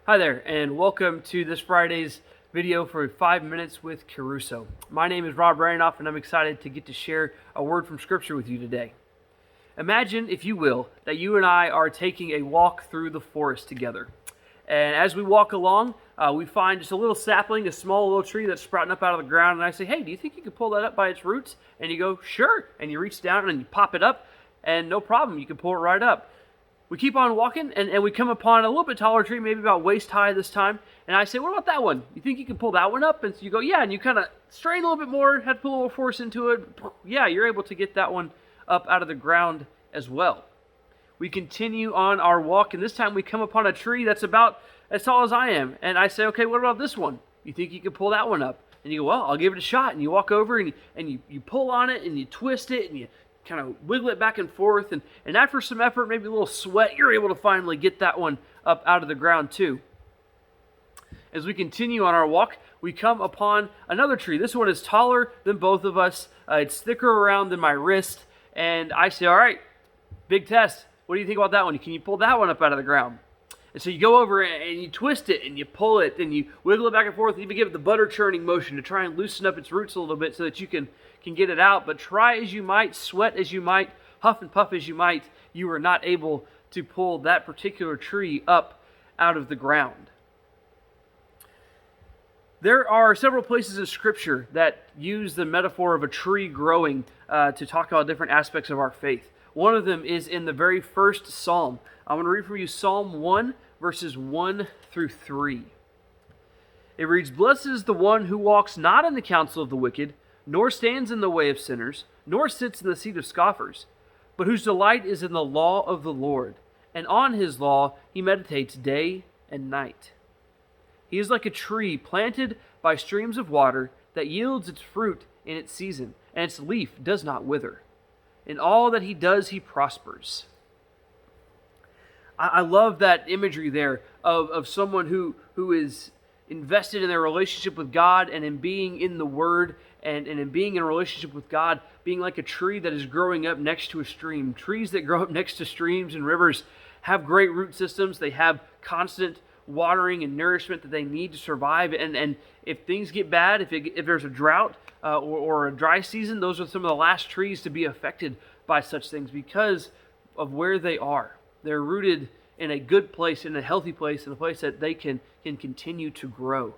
Hi there, and welcome to this Friday's video for 5 Minutes with Kerusso. My name is Rob Randolph, and I'm excited to get to share a word from Scripture with you today. Imagine, if you will, that you and I are taking a walk through the forest together. And as we walk along, we find just a little sapling, a small little tree that's sprouting up out of the ground, and I say, hey, do you think you could pull that up by its roots? And you go, sure. And you reach down and you pop it up, and no problem, you can pull it right up. We keep on walking, and we come upon a little bit taller tree, maybe about waist high this time. And I say, what about that one? You think you can pull that one up? And so you go, yeah, and you kind of strain a little bit more, have to put a little force into it. Yeah, you're able to get that one up out of the ground as well. We continue on our walk, and this time we come upon a tree that's about as tall as I am. And I say, okay, what about this one? You think you can pull that one up? And you go, well, I'll give it a shot. And you walk over, and you pull on it, and you twist it, and you kind of wiggle it back and forth, and after some effort, maybe a little sweat, you're able to finally get that one up out of the ground too. As we continue on our walk, we come upon another tree. This one is taller than both of us. It's thicker around than my wrist, and I say, all right, big test. What do you think about that one? Can you pull that one up out of the ground? And so you go over and you twist it and you pull it and you wiggle it back and forth, and even give it the butter churning motion to try and loosen up its roots a little bit so that you can get it out. But try as you might, sweat as you might, huff and puff as you might, you are not able to pull that particular tree up out of the ground. There are several places in Scripture that use the metaphor of a tree growing to talk about different aspects of our faith. One of them is in the very first Psalm. I'm going to read for you Psalm 1, verses 1 through 3. It reads, "Blessed is the one who walks not in the counsel of the wicked, nor stands in the way of sinners, nor sits in the seat of scoffers, but whose delight is in the law of the Lord, and on his law he meditates day and night. He is like a tree planted by streams of water that yields its fruit in its season, and its leaf does not wither. In all that he does, he prospers." I love that imagery there of someone who is invested in their relationship with God and in being in the Word and in being in a relationship with God, being like a tree that is growing up next to a stream. Trees that grow up next to streams and rivers have great root systems. They have constant watering and nourishment that they need to survive. And if things get bad, if there's a drought or a dry season, those are some of the last trees to be affected by such things because of where they are. They're rooted in a good place, in a healthy place, in a place that they can continue to grow.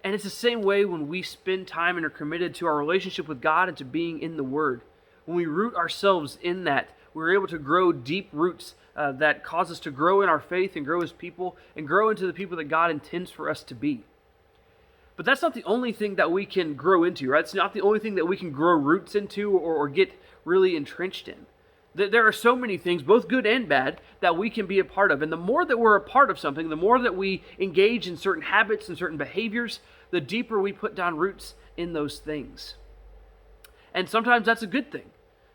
And it's the same way when we spend time and are committed to our relationship with God and to being in the Word. When we root ourselves in that, we're able to grow deep roots that cause us to grow in our faith and grow as people and grow into the people that God intends for us to be. But that's not the only thing that we can grow into, right? It's not the only thing that we can grow roots into or get really entrenched in. There are so many things, both good and bad, that we can be a part of. And the more that we're a part of something, the more that we engage in certain habits and certain behaviors, the deeper we put down roots in those things. And sometimes that's a good thing.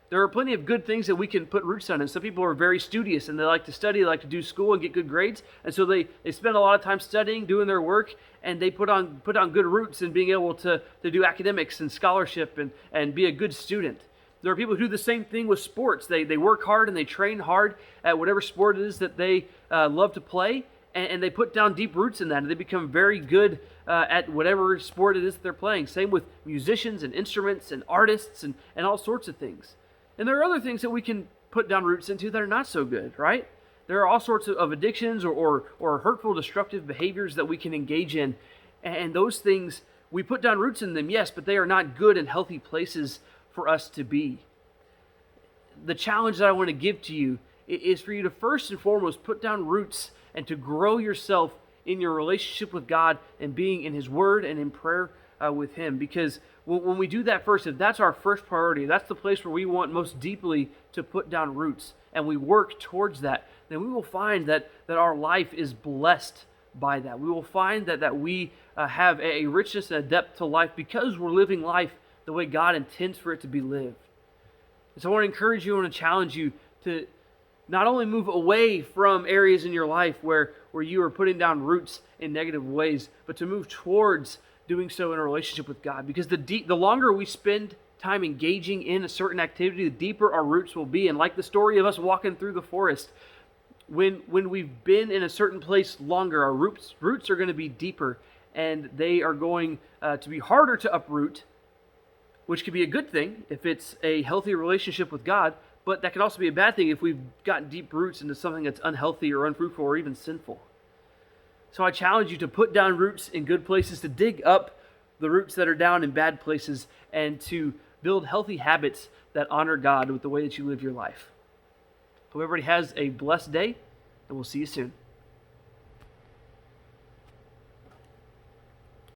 There are plenty of good things that we can put roots on. And some people are very studious and they like to study, they like to do school and get good grades. And so they spend a lot of time studying, doing their work, and they put on good roots in being able to do academics and scholarship and be a good student. There are people who do the same thing with sports. They work hard and they train hard at whatever sport it is that they love to play, and they put down deep roots in that, and they become very good at whatever sport it is that they're playing. Same with musicians and instruments and artists and all sorts of things. And there are other things that we can put down roots into that are not so good, right? There are all sorts of addictions or hurtful, destructive behaviors that we can engage in, and those things, we put down roots in them, yes, but they are not good and healthy places for us to be. The challenge that I want to give to you is for you to first and foremost put down roots and to grow yourself in your relationship with God and being in His Word and in prayer with Him. Because when we do that first, if that's our first priority, that's the place where we want most deeply to put down roots, and we work towards that, then we will find that our life is blessed by that. We will find that we have a richness and a depth to life because we're living life the way God intends for it to be lived. And so I want to encourage you, I want to challenge you to not only move away from areas in your life where you are putting down roots in negative ways, but to move towards doing so in a relationship with God. Because the longer we spend time engaging in a certain activity, the deeper our roots will be. And like the story of us walking through the forest, when we've been in a certain place longer, our roots are going to be deeper, and they are going to be harder to uproot, which could be a good thing if it's a healthy relationship with God, but that can also be a bad thing if we've gotten deep roots into something that's unhealthy or unfruitful or even sinful. So I challenge you to put down roots in good places, to dig up the roots that are down in bad places, and to build healthy habits that honor God with the way that you live your life. Hope everybody has a blessed day, and we'll see you soon.